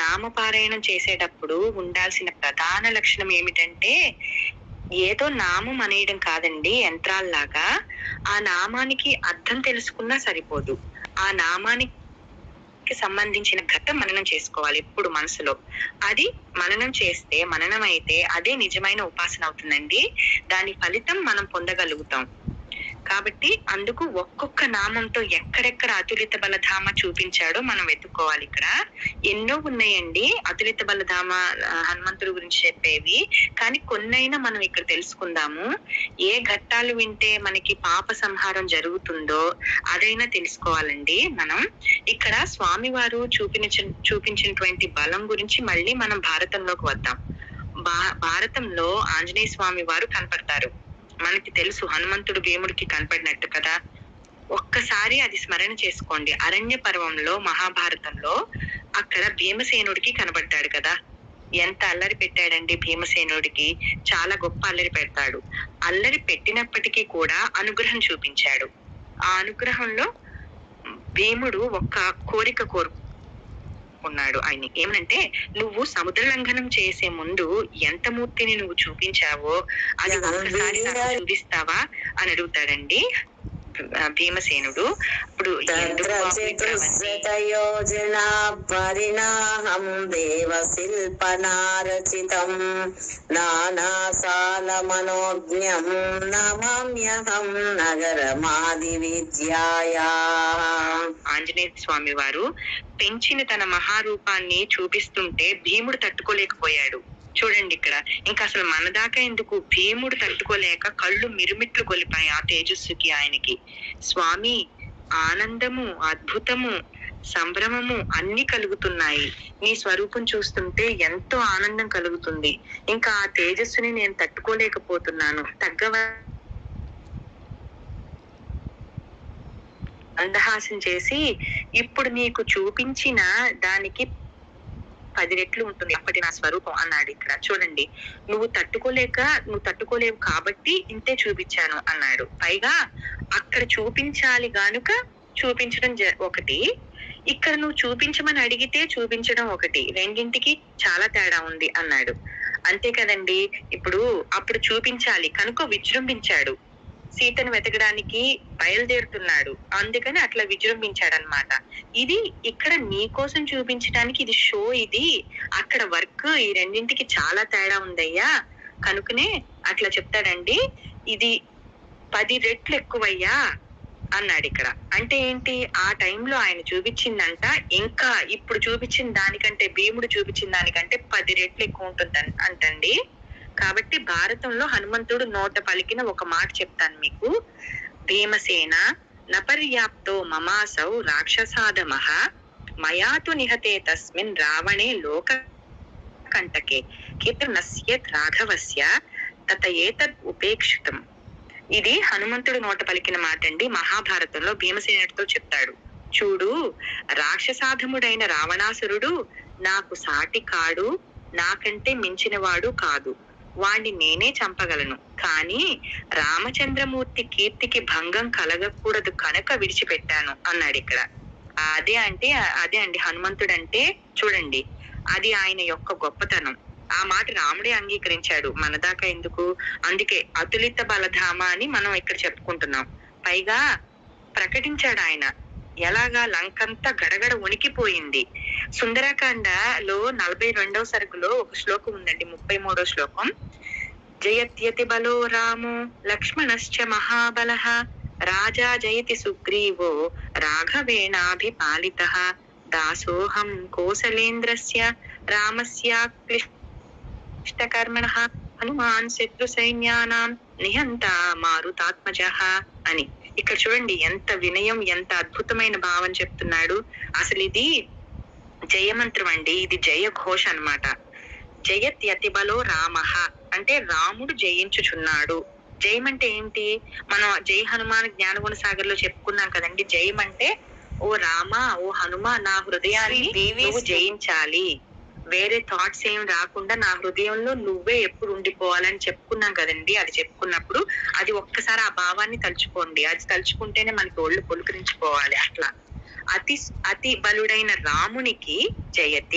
నామపారాయణం చేసేటప్పుడు ఉండాల్సిన ప్రధాన లక్షణం ఏమిటంటే, ఏదో నామం అనేయడం కాదండి యంత్రాల్లాగా. ఆ నామానికి అర్థం తెలుసుకున్నా సరిపోదు. ఆ నామానికి సంబంధించిన ఘట్టం మననం చేసుకోవాలి ఎప్పుడు మనసులో. అది మననం అయితే అదే నిజమైన ఉపాసన అవుతుందండి. దాని ఫలితం మనం పొందగలుగుతాం. కాబట్టి అందుకు ఒక్కొక్క నామంతో ఎక్కడెక్కడ అతులిత బలధామ చూపించాడో మనం వెతుక్కోవాలి ఇక్కడ. ఎన్నో ఉన్నాయండి అతులిత బలధామ హనుమంతుడి గురించి చెప్పేవి. కానీ కొన్నైనా మనం ఇక్కడ తెలుసుకుందాము. ఏ ఘట్టాలు వింటే మనకి పాప సంహారం జరుగుతుందో అదైనా తెలుసుకోవాలండి మనం. ఇక్కడ స్వామివారు చూపించినటువంటి బలం గురించి మళ్ళీ మనం భారతంలోకి వద్దాం. భారతంలో ఆంజనేయ స్వామి వారు కనపడతారు. మనకి తెలుసు హనుమంతుడు భీముడికి కనపడినట్టు కదా. ఒక్కసారి అది స్మరణ చేసుకోండి. అరణ్య పర్వంలో మహాభారతంలో అక్కడ భీమసేనుడికి కనబడ్డాడు కదా. ఎంత అల్లరి పెట్టాడండి భీమసేనుడికి. చాలా గొప్ప అల్లరి పెడతాడు. అల్లరి పెట్టినప్పటికీ కూడా అనుగ్రహం చూపించాడు. ఆ అనుగ్రహంలో భీముడు ఒక్క కోరిక కోరుకున్నాడు ఆయన్ని. ఏమనంటే, నువ్వు సముద్ర లంఘనం చేసే ముందు ఎంత మూర్తిని నువ్వు చూపించావో అది ఒక్కసారి నాకు చూపిస్తావా అని అడుగుతాడండి భీమసేనుడు. ఇప్పుడు పరిణాహం దేవశిల్పనారచితం నానాసాల మనోజ్ఞం నమామ్యహం నగరమాది విద్యాయా. ఆంజనేయ స్వామి వారు పెంచిన తన మహారూపాన్ని చూపిస్తుంటే భీముడు తట్టుకోలేకపోయాడు. చూడండి ఇక్కడ. ఇంకా అసలు మన దాకా ఎందుకు, భీముడు తట్టుకోలేక కళ్ళు మిరుమిట్లు కొలిపాయి ఆ తేజస్సుకి ఆయనకి. స్వామి, ఆనందము, అద్భుతము, సంభ్రమము అన్ని కలుగుతున్నాయి. నీ స్వరూపం చూస్తుంటే ఎంతో ఆనందం కలుగుతుంది. ఇంకా ఆ తేజస్సుని నేను తట్టుకోలేకపోతున్నాను. అందహాసం చేసి, ఇప్పుడు నీకు చూపించిన దానికి 10 రెట్లు ఉంటుంది అప్పటి నా స్వరూపం అన్నాడు. ఇక్కడ చూడండి, నువ్వు తట్టుకోలేవు కాబట్టి ఇంతే చూపించాను అన్నాడు. పైగా అక్కడ చూపించాలి గానుక చూపించడం ఒకటి, ఇక్కడ నువ్వు చూపించమని అడిగితే చూపించడం ఒకటి. రెండింటికి చాలా తేడా ఉంది అన్నాడు. అంతే కదండి. ఇప్పుడు అప్పుడు చూపించాలి కనుక విజృంభించాడు. సీతను వెతకడానికి బయలుదేరుతున్నాడు, అందుకని అట్లా విజృంభించాడనమాట. ఇది ఇక్కడ నీ కోసం చూపించడానికి ఇది షో. ఇది అక్కడ వర్క్. ఈ రెండింటికి చాలా తేడా ఉందయ్యా. కనుకనే అట్లా చెప్తాడండి. ఇది 10 రెట్లు ఎక్కువయ్యా అన్నాడు ఇక్కడ. అంటే ఏంటి, ఆ టైంలో ఆయన చూపించిందంట ఇంకా ఇప్పుడు చూపించిన దానికంటే, భీముడు చూపించిన దానికంటే 10 రెట్లు ఎక్కువ ఉంటుంది అంటండి. కాబట్టి భారతంలో హనుమంతుడు నోట పలికిన ఒక మాట చెప్తాను మీకు. భీమసేన నపర్యాప్తో మమాసౌ రాక్షసాదమః మయాతు నిహతే తస్మిన్ రావణే లోక కంటకే కీర్తిర్నశ్యేత్ రాఘవస్య తత ఏతద్ ఉపేక్షితం. ఇది హనుమంతుడు నోట పలికిన మాట అండి. మహాభారతంలో భీమసేనుడితో చెప్తాడు, చూడు, రాక్షసాధముడైన రావణాసురుడు నాకు సాటి కాడు, నాకంటే మించినవాడు కాదు. వాణ్ణి నేనే చంపగలను. కానీ రామచంద్రమూర్తి కీర్తికి భంగం కలగకూడదు కనుక విడిచిపెట్టాను అన్నాడు ఇక్కడ. అదే అండి హనుమంతుడు అంటే. చూడండి, అది ఆయన యొక్క గొప్పతనం. ఆ మాట రాముడే అంగీకరించాడు. మన దాకా ఎందుకు. అందుకే అతులిత బలధామ అని మనం ఇక్కడ చెప్పుకుంటున్నాం. పైగా ప్రకటించాడు ఆయన. ఎలాగా, లంకంతా గడగడ వణికిపోయింది. సుందరకాండలో 42వ సరుకులో ఒక శ్లోకం ఉందండి, 33వ శ్లోకం. జయత్యతి బలో రామో లక్ష్మణశ్చ మహాబలః రాజా జయతి సుగ్రీవో రాఘవేణాభిపాలితః దాసోహం కోసలేంద్రస్య రామస్యాక్లిష్టకర్మణః హనుమాన్ శత్రు సైన్యానాం నిహంతా మారుతాత్మజః అని. ఇక్కడ చూడండి ఎంత వినయం, ఎంత అద్భుతమైన భావం చెప్తున్నాడు. అసలు ఇది జయమంత్రం అండి. ఇది జయ ఘోష అన్నమాట. జయత్యతిబలో రామః అంటే రాముడు జయించుచున్నాడు. జయం అంటే ఏంటి, మనం జై హనుమాన్ జ్ఞానగుణ సాగర్ లో చెప్పుకున్నాం కదండి. జయం అంటే, ఓ రామ, ఓ హనుమ, నా హృదయాన్ని నువ్వు జయించాలి, వేరే థాట్స్ ఏం రాకుండా నా హృదయంలో నువ్వే ఎప్పుడు ఉండిపోవాలని చెప్పుకున్నాం కదండి. అది చెప్పుకున్నప్పుడు అది ఒక్కసారి ఆ భావాన్ని తలుచుకోండి. అది తలుచుకుంటేనే మనకి ఒళ్ళు పులకరించిపోవాలి. అట్లా అతి బలుడైన రామునికి జయతి